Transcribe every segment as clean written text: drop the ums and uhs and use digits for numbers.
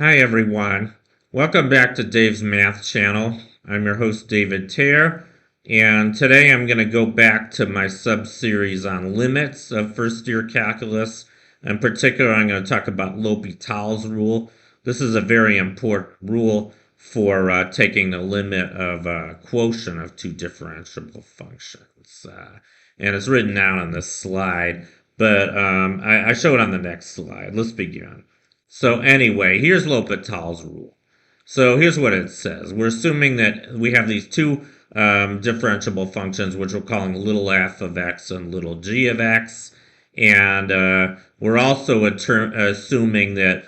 Hi everyone. Welcome back to Dave's Math Channel. I'm your host David Tare, and today I'm going to go back to my sub-series on limits of first year calculus. In particular, I'm going to talk about L'Hopital's rule. This is a very important rule for taking the limit of a quotient of two differentiable functions. And it's written down on this slide, but I show it on the next slide. Let's begin. So anyway, here's L'Hopital's rule. So here's what it says. We're assuming that we have these two differentiable functions, which we're calling little f of x and little g of x. And we're also assuming that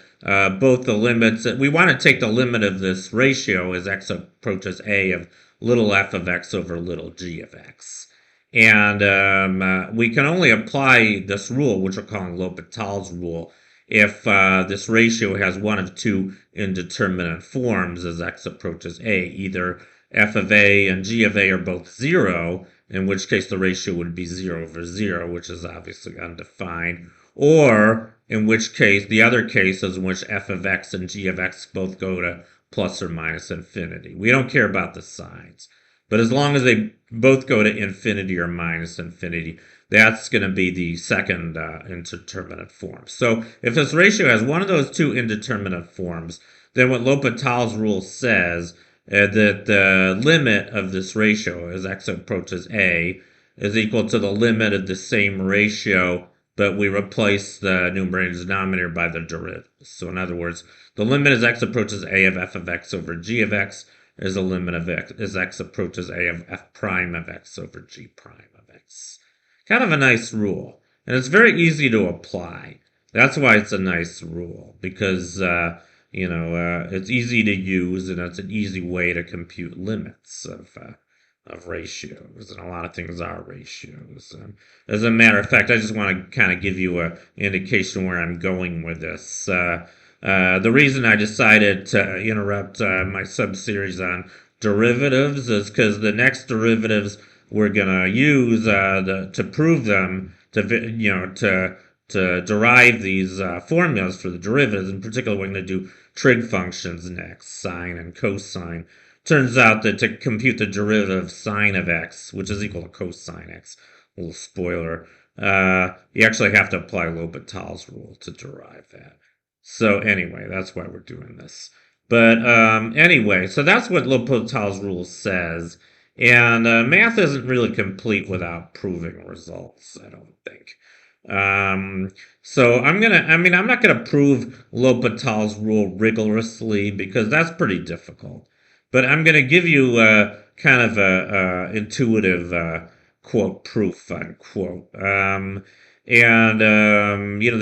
both the limits, we want to take the limit of this ratio as x approaches a of little f of x over little g of x. And we can only apply this rule, which we're calling L'Hopital's rule, if this ratio has one of two indeterminate forms as x approaches a. Either f of a and g of a are both 0, in which case the ratio would be 0 over 0, which is obviously undefined, or in which case, the other case is in which f of x and g of x both go to plus or minus infinity. We don't care about the signs. But as long as they both go to infinity or minus infinity, that's going to be the second indeterminate form. So if this ratio has one of those two indeterminate forms, then what L'Hopital's rule says that the limit of this ratio as x approaches a is equal to the limit of the same ratio, but we replace the numerator and denominator by the derivative. So in other words, the limit as x approaches a of f of x over g of x is the limit of x as x approaches a of f prime of x over g prime of x. Kind of a nice rule. And it's very easy to apply. That's why it's a nice rule, because, it's easy to use, and it's an easy way to compute limits of ratios, and a lot of things are ratios. As a matter of fact, I just want to kind of give you an indication where I'm going with this. The reason I decided to interrupt my sub-series on derivatives is because the next derivatives we're going to use to prove them, to derive these formulas for the derivatives. In particular, we're going to do trig functions next, sine and cosine. Turns out that to compute the derivative of sine of x, which is equal to cosine x, a little spoiler, you actually have to apply L'Hopital's rule to derive that. So anyway, that's why we're doing this. But anyway, so that's what L'Hopital's rule says. And math isn't really complete without proving results, I don't think. So I'm not gonna prove L'Hopital's rule rigorously because that's pretty difficult. But I'm gonna give you kind of a intuitive quote proof unquote. They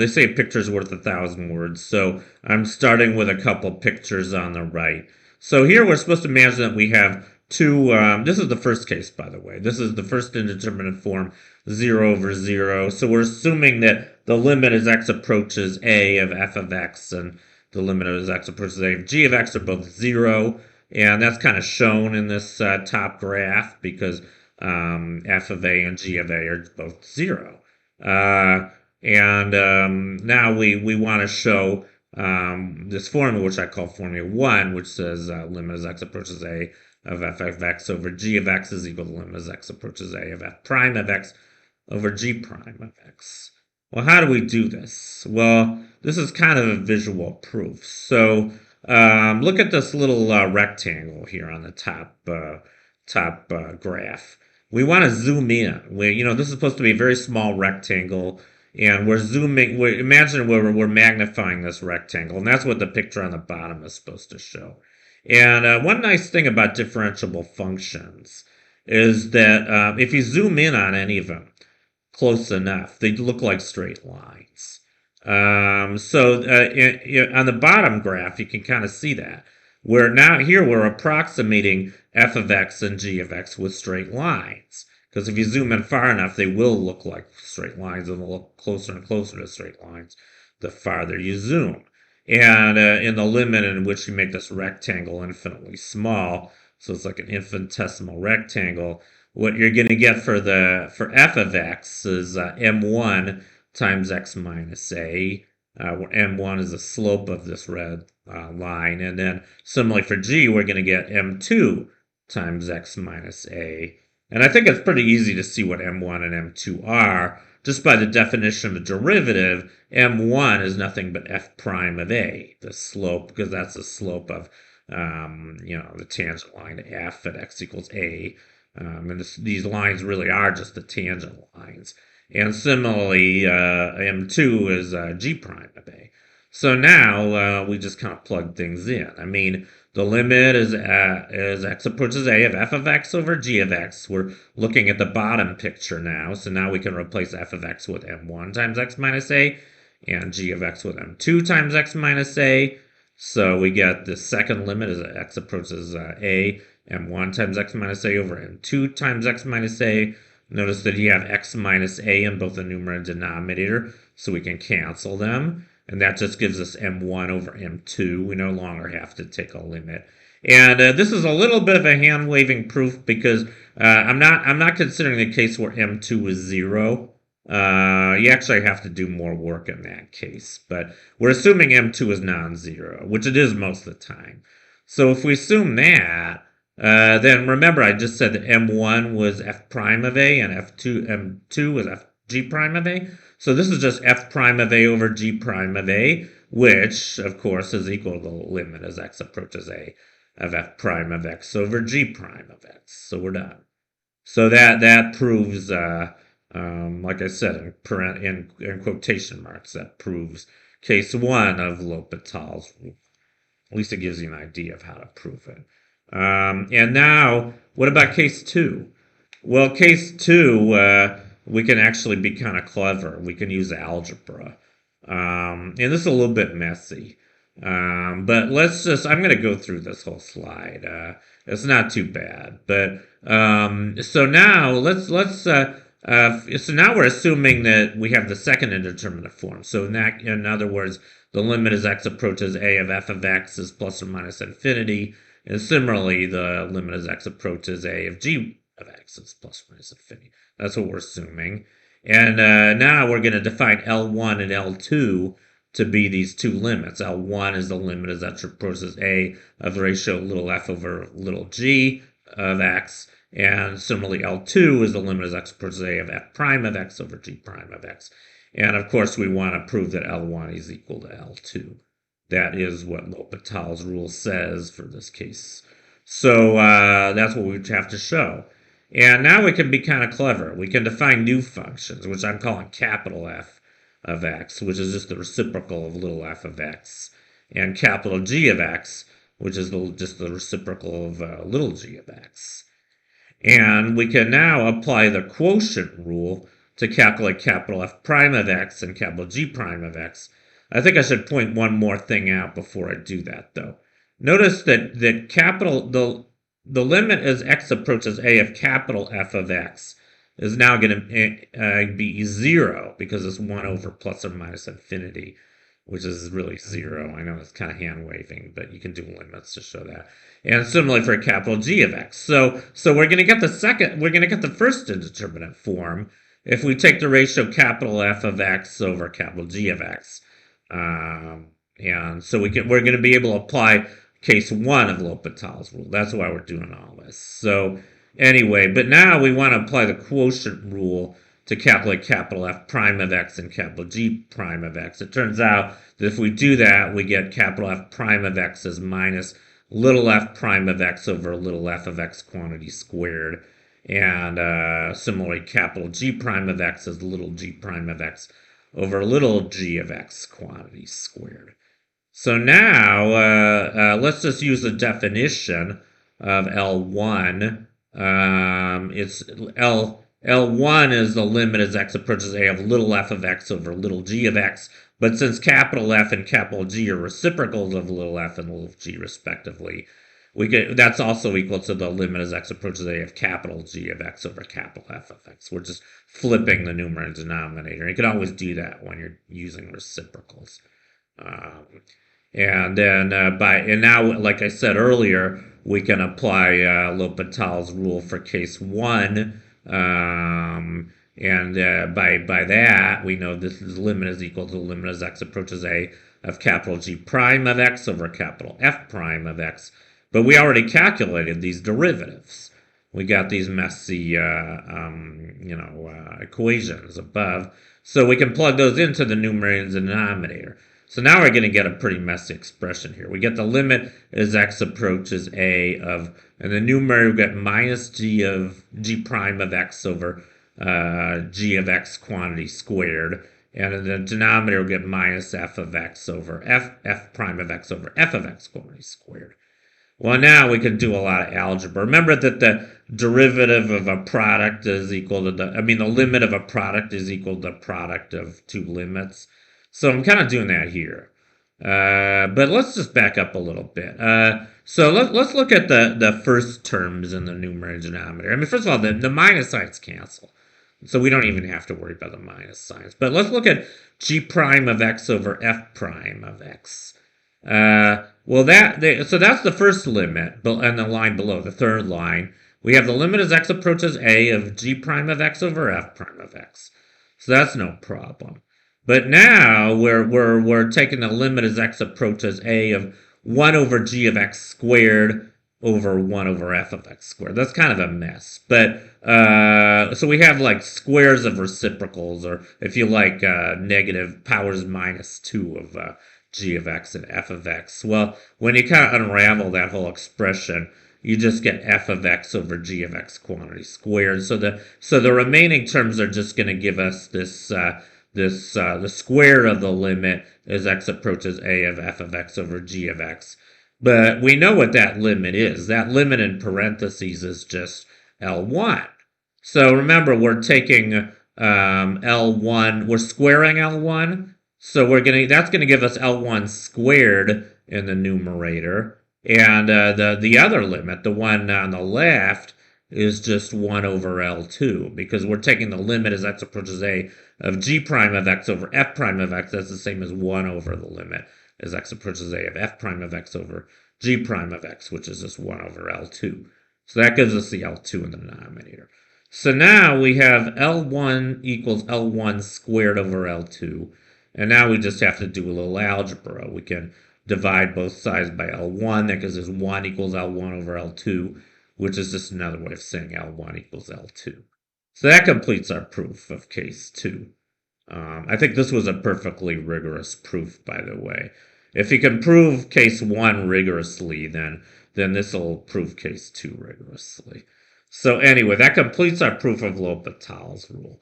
say a picture's worth 1,000 words, so I'm starting with a couple pictures on the right. So here we're supposed to imagine that we have two, this is the first case, by the way. This is the first indeterminate form, 0 over 0. So we're assuming that the limit as x approaches a of f of x and the limit as x approaches a of g of x are both 0. And that's kind of shown in this top graph because f of a and g of a are both 0. Now we want to show this formula, which I call formula 1, which says limit as x approaches a of f of x over g of x is equal to limit as x approaches a of f prime of x over g prime of x. Well, how do we do this? Well, this is kind of a visual proof. So look at this little rectangle here on the top graph. We want to zoom in. This is supposed to be a very small rectangle, and we're zooming. Imagine we're magnifying this rectangle, and that's what the picture on the bottom is supposed to show. And one nice thing about differentiable functions is that if you zoom in on any of them close enough, they look like straight lines. On the bottom graph, you can kind of see that. We're approximating f of x and g of x with straight lines. Because if you zoom in far enough, they will look like straight lines, and they'll look closer and closer to straight lines the farther you zoom. And in the limit in which you make this rectangle infinitely small, so it's like an infinitesimal rectangle, what you're going to get for f of x is m1 times x minus a where m1 is the slope of this red line. And then similarly for g, we're going to get m2 times x minus a. And I think it's pretty easy to see what m1 and m2 are. Just by the definition of the derivative, m1 is nothing but f prime of a, the slope, because that's the slope of the tangent line to f at x equals a. And these lines really are just the tangent lines. And similarly, m2 is g prime of a. So now we just kind of plug things in. I mean, the limit is x approaches a of f of x over g of x. We're looking at the bottom picture now. So now we can replace f of x with m1 times x minus a and g of x with m2 times x minus a. So we get the second limit as x approaches a, m1 times x minus a over m2 times x minus a. Notice that you have x minus a in both the numerator and denominator, so we can cancel them. And that just gives us m1 over m2. We no longer have to take a limit. And this is a little bit of a hand-waving proof because I'm not considering the case where m2 is 0. You actually have to do more work in that case. But we're assuming m2 is non-zero, which it is most of the time. So if we assume that, then remember I just said that m1 was f prime of a and m2 was f g prime of a. So this is just f prime of a over g prime of a, which, of course, is equal to the limit as x approaches a of f prime of x over g prime of x. So we're done. So that proves, like I said, in quotation marks, that proves case 1 of L'Hopital's rule. At least it gives you an idea of how to prove it. And now, what about case 2? Well, case 2, we can actually be kind of clever. We can use algebra. And this is a little bit messy. But I'm going to go through this whole slide. It's not too bad. But so now so now we're assuming that we have the second indeterminate form. So in other words, the limit as x approaches a of f of x is plus or minus infinity. And similarly, the limit as x approaches a of g of x is plus or minus infinity. That's what we're assuming. And now we're going to define L1 and L2 to be these two limits. L1 is the limit as x approaches a of the ratio little f over little g of x. And similarly, L2 is the limit as x approaches a of f prime of x over g prime of x. And of course, we want to prove that L1 is equal to L2. That is what L'Hopital's rule says for this case. So that's what we have to show. And now we can be kind of clever. We can define new functions, which I'm calling capital F of x, which is just the reciprocal of little f of x, and capital G of x, which is just the reciprocal of little g of x. And we can now apply the quotient rule to calculate capital F prime of x and capital G prime of x. I think I should point one more thing out before I do that, though. Notice that the limit as x approaches a of capital F of x is now going to be 0 because it's 1 over plus or minus infinity, which is really 0. I know it's kind of hand-waving, but you can do limits to show that. And similarly for capital G of x. So we're going to get the first indeterminate form if we take the ratio capital F of x over capital G of x. And so we're going to be able to apply case 1 of L'Hopital's rule. That's why we're doing all this. So anyway, but now we want to apply the quotient rule to calculate capital F prime of x and capital G prime of x. It turns out that if we do that, we get capital F prime of x as minus little f prime of x over little f of x quantity squared. And similarly, capital G prime of x is little g prime of x over little g of x quantity squared. So now let's just use the definition of L1. L1 is the limit as x approaches a of little f of x over little g of x. But since capital F and capital G are reciprocals of little f and little g respectively, that's also equal to the limit as x approaches a of capital G of x over capital F of x. We're just flipping the numerator and denominator. You can always do that when you're using reciprocals. And now, like I said earlier, we can apply L'Hopital's rule for case 1. And by that, we know this limit is equal to the limit as x approaches a of capital G prime of x over capital F prime of x. But we already calculated these derivatives. We got these messy, equations above. So we can plug those into the numerator and denominator. So now we're going to get a pretty messy expression here. We get the limit as x approaches a of, and the numerator we get minus g prime of x over g of x quantity squared. And in the denominator we get minus f of x over f prime of x over f of x quantity squared. Well, now we can do a lot of algebra. Remember that the derivative of a product is equal to the limit of a product is equal to the product of two limits. So I'm kind of doing that here. But let's just back up a little bit. So let's look at the first terms in the numerator and denominator. First of all, the minus signs cancel. So we don't even have to worry about the minus signs. But let's look at g prime of x over f prime of x. So that's the first limit, and the line below, the third line. We have the limit as x approaches a of g prime of x over f prime of x. So that's no problem. But now we're taking the limit as x approaches a of 1 over g of x squared over 1 over f of x squared. That's kind of a mess. But so we have like squares of reciprocals, or if you like, negative powers minus 2 of g of x and f of x. Well, when you kind of unravel that whole expression, you just get f of x over g of x quantity squared. So the remaining terms are just going to give us the square of the limit as x approaches a of f of x over g of x. But we know what that limit is. That limit in parentheses is just L1. So remember, we're taking L1, we're squaring L1. So that's going to give us L1 squared in the numerator. And the other limit, the one on the left, is just 1 over L2, because we're taking the limit as x approaches a of g prime of x over f prime of x. That's the same as 1 over the limit as x approaches a of f prime of x over g prime of x, which is just 1 over L2. So that gives us the L2 in the denominator. So now we have L1 equals L1 squared over L2. And now we just have to do a little algebra. We can divide both sides by L1. That gives us 1 equals L1 over L2, which is just another way of saying L1 equals L2. So that completes our proof of case 2. I think this was a perfectly rigorous proof, by the way. If you can prove case 1 rigorously, then this will prove case 2 rigorously. So anyway, that completes our proof of L'Hopital's rule.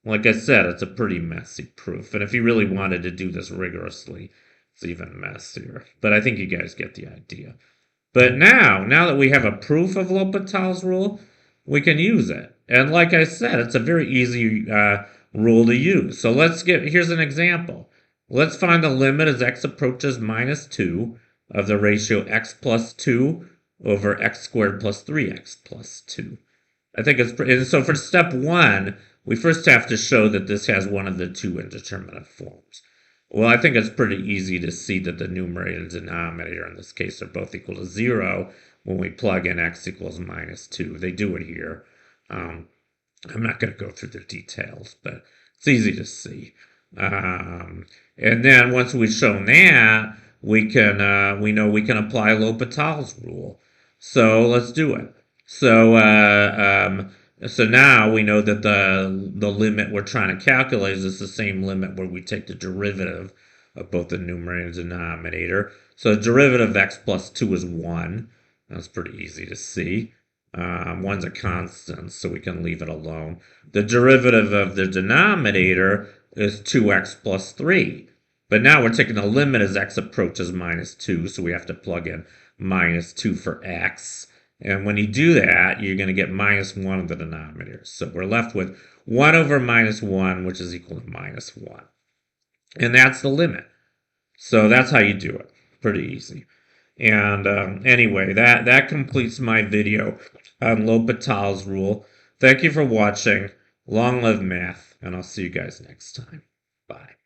Like I said, it's a pretty messy proof. And if you really wanted to do this rigorously, it's even messier. But I think you guys get the idea. But now that we have a proof of L'Hopital's rule, we can use it. And like I said, it's a very easy rule to use. So here's an example. Let's find the limit as x approaches minus 2 of the ratio x plus 2 over x squared plus 3x plus 2. I think so for step 1, we first have to show that this has one of the two indeterminate forms. Well, I think it's pretty easy to see that the numerator and denominator in this case are both equal to 0 when we plug in x equals minus 2. They do it here. I'm not going to go through the details, but it's easy to see. And then once we've shown that, we know we can apply L'Hopital's rule. So let's do it. So now we know that the limit we're trying to calculate is the same limit where we take the derivative of both the numerator and denominator. So the derivative of x plus 2 is 1. That's pretty easy to see. 1's a constant, so we can leave it alone. The derivative of the denominator is 2x plus 3. But now we're taking the limit as x approaches minus 2, so we have to plug in minus 2 for x. And when you do that, you're going to get minus 1 in the denominator. So we're left with 1 over minus 1, which is equal to minus 1. And that's the limit. So that's how you do it. Pretty easy. And anyway, that completes my video on L'Hopital's rule. Thank you for watching. Long live math, and I'll see you guys next time. Bye.